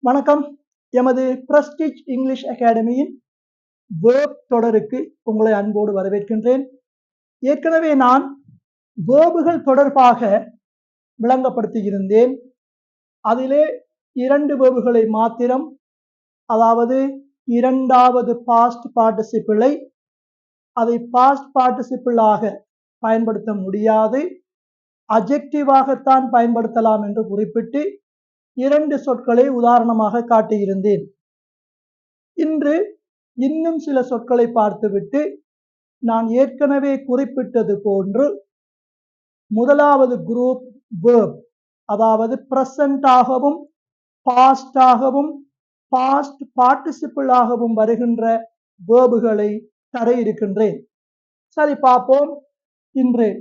வணக்கம். எமது prestige English அகாடமியின் verb தொடருக்கு உங்களை அன்போடு வரவேற்கின்றேன். ஏற்கனவே நான் வேர்புகள் தொடர்பாக விளங்கப்படுத்தியிருந்தேன். அதிலே 2 வேர்புகளை மாத்திரம், அதாவது இரண்டாவது பாஸ்ட் பார்ட்டிசிபிளை அதை பாஸ்ட் பார்ட்டிசிபிளாக பயன்படுத்த முடியாது, அட்ஜெக்டிவாகத்தான் பயன்படுத்தலாம் என்று குறிப்பிட்டு 2 சொற்களை உதாரணமாக காட்டியிருந்தேன். இன்று இன்னும் சில சொற்களை பார்த்துவிட்டு நான் ஏற்கனவே குறிப்பிட்டது போன்று முதலாவது குரூப் வேர்ப், அதாவது பிரசன்டாகவும் பாஸ்டாகவும் பாஸ்ட் பார்ட்டிசிபிளாகவும் வருகின்ற வேர்புகளை தர இருக்கின்றேன். சரி, பார்ப்போம்.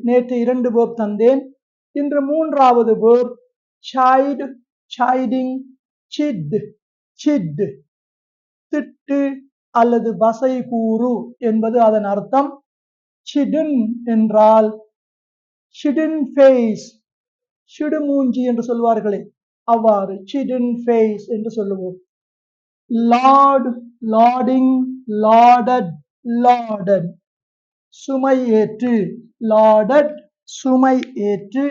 நேற்று 2 வேர்ப் தந்தேன். இன்று 3வது verb chide, chiding, chid, chid. திட்டு அல்லது வசை கூறு என்பது அதன் அர்த்தம். chidden என்றால் chidden face, சிடுமூஞ்சி என்று சொல்வார்களே, அவ்வாறு chidden face என்று சொல்லுவோம். laud, lauding, lauded, lauded. சுமை ஏற்று, lauded சுமை ஏற்று.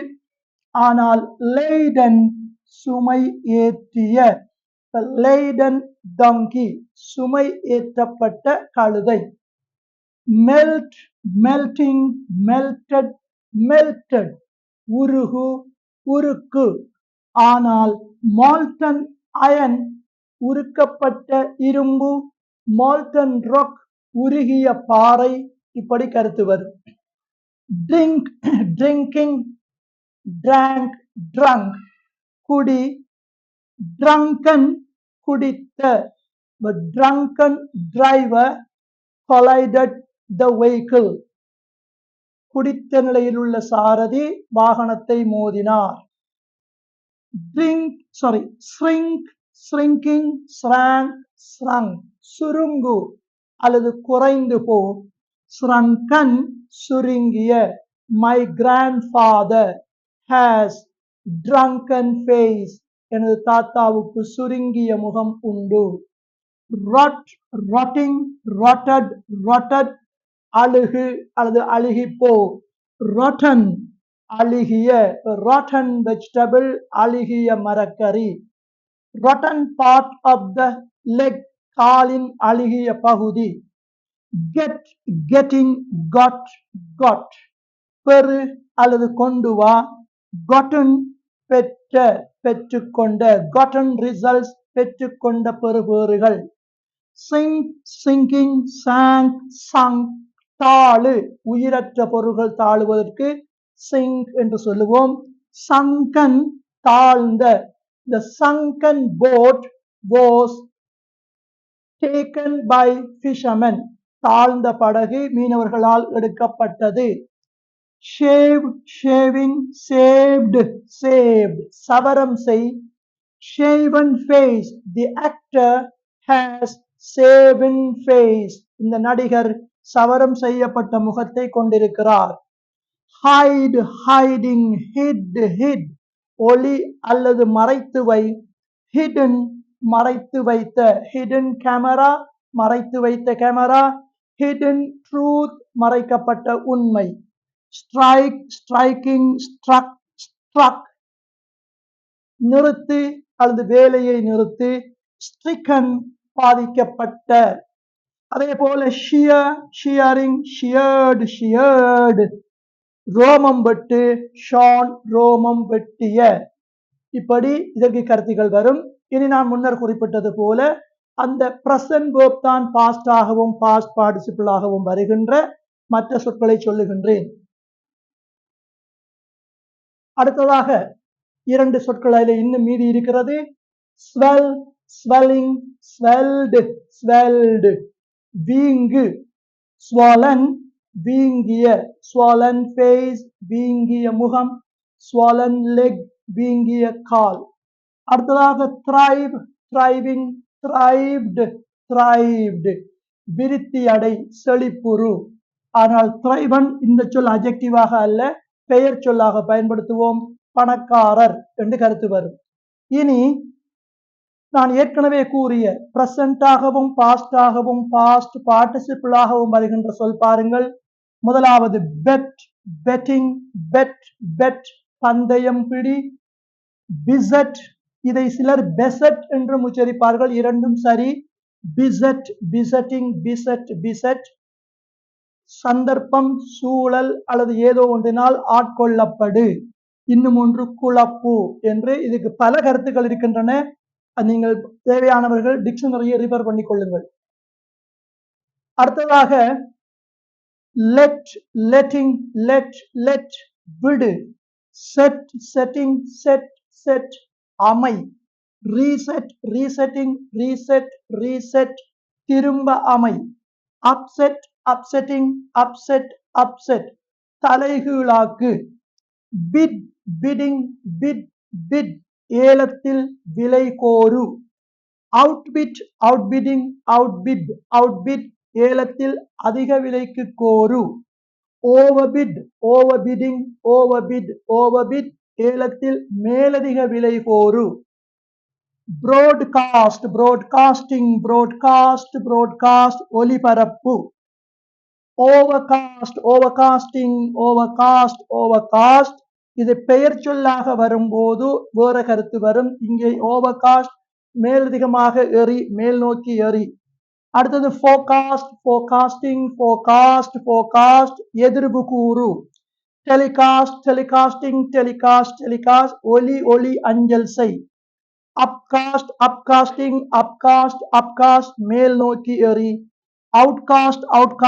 ஆனால் laden சுமை ஏற்றிய, laden donkey சுமை ஏற்றப்பட்ட கழுதை. melt, melting, melted, melted உருகு, உருக்கு. ஆனால் molten iron உருக்கப்பட்ட இரும்பு, molten rock உருகிய பாறை. இப்படி கருத்து வரும். drink, drinking, drank, drunk குடி, drunken குடித்த. But drunken driver collided the vehicle. குடித்த நிலையில் உள்ள சாரதி வாகனத்தை மோதினார். shrink, shrinking, shrank, shrunk சுருங்கு அல்லது குறைந்து போ. shrunken சுருங்கிய. My grandfather has drunken face. எனது தாத்தாவுக்கு சுருங்கிய முகம் உண்டு. rot, rotting, rotted, rotted அழுகு அல்லது அழுகிப்போ. rotten அழுகிய. rotten vegetable அழுகிய மரக்கறி. rotten part of the leg காலின் அழுகிய பகுதி. get, getting, got, got பெறு அல்லது கொண்டு வா. gotten பெற்ற, பெற்றுக்கொண்ட. gotten results பெற்றுக்கொண்ட பெறுபேறுகள். sink, sinking, sank, sunk தாழு, உயிரற்ற பொருள்கள் தாழுவதற்கு sink என்று சொல்லுவோம். sunken தாழ்ந்த. The sunken boat was taken by fishermen. தாழ்ந்த படகு மீனவர்களால் எடுக்கப்பட்டது. shave, shaving, saved, saved சவரம் செய். shaven face, the actor has shaven face. இந்த நடிகர் சவரம் செய்யப்பட்ட முகத்தை கொண்டிருக்கிறார். hide, hiding, hid, hid ஒளி அல்லது மறைத்து வை. hidden மறைத்து வைத்த. hidden camera மறைத்து வைத்த கேமரா. hidden truth மறைக்கப்பட்ட உண்மை. strike, striking, struck, struck நிறுத்து அல்லது வேலையை நிறுத்து. stricken பாதிக்கப்பட்ட. அதே போல shear, shearing, sheared, sheared ரோமம் வெட்டு. shorn ரோமம் வெட்டிய. இப்படி இதற்கு கருத்துகள் வரும். இனி நான் முன்னர் குறிப்பிட்டது போல அந்த பிரசன்ட் வேர்ப் தான் பாஸ்ட் ஆகவும் பாஸ்ட் பார்ட்டிசிபிள் ஆகவும் வருகின்ற மற்ற சொற்களை சொல்லுகின்றேன். அடுத்ததாக 2 சொற்கள் அதில் இன்னும் மீதி இருக்கிறது. swell, swelling, swelled, swelled வீங்கு. swollen வீங்கிய. swollen face வீங்கிய முகம். swollen leg வீங்கிய கால். அடுத்ததாக thrive, thriving, thrived, thrived விருத்தி அடை, செழிப்புறு. ஆனால் thriven இந்த சொல் அட்ஜெக்டிவாக அல்ல, பெயர் சொல்லாக பயன்படுத்துவோம். பணக்காரர் என்று கருத்து வரும். இனி நான் ஏற்கனவே கூறிய பிரசன்டாகவும் பாஸ்டாகவும் பாஸ்ட் பார்ட்டிசிபிளாகவும் வருகின்ற சொல் பாருங்கள். முதலாவது பெட், பெட்டிங், பெட், பெட், பந்தயம் பிடி. பிசட், இதை சிலர் பெசட் என்றும் உச்சரிப்பார்கள், இரண்டும் சரி. பிசட், பிசட்டிங், பிசட், பிசட். சந்தர்ப்பம், சூழல் அல்லது ஏதோ ஒன்றினால் ஆட்கொள்ளப்படு. இன்னும் ஒன்று குழப்பு என்று. இதுக்கு பல கருத்துக்கள் இருக்கின்றன. நீங்கள் தேவையானவர்கள் டிக்ஷனரியை ரிஃபர் பண்ணிக் கொள்ளுங்கள். அடுத்ததாக லெட், லெட்டிங், லெட், லெட், விடு. செட், செட்டிங், செட், செட், அமை. ரீசெட், ரீசெட்டிங், ரீசெட், ரீசெட், திரும்ப அமை. அப்செட், அப்செட்டிங், அப்செட், அப்செட், தலைகீழாக்கு. பிட், பிடிங், பிட், பிட், ஏலத்தில் விலை கோரு. அவுட்பிட், அவுட்பிடிங், அவுட்பிட், அவுட்பிட், ஏலத்தில் அதிக விலைக்கு கோரு. ஓவர்பிட், ஓவர்பிடிங், ஓவர்பிட், ஓவர்பிட், ஏலத்தில் மேலதிக விலை கோரு. broadcast, broadcasting, broadcast, broadcast, ஒலிபரப்பு. overcast, overcasting, overcast, overcast, இது பெயர் சொல்லாக வரும்போது வேற கருத்து வரும். இங்கே overcast மேலதிகமாக எறி, மேல் நோக்கி எறி. அடுத்தது forecast, forecasting, forecast, forecast, எதிர்வு கூறு. telecast, telecasting, telecast, telecast, ஒலி, ஒளி அஞ்சல் செய். upcast, upcasting, upcast, upcast, மேல் நோக்கி எறி. outcast, outcast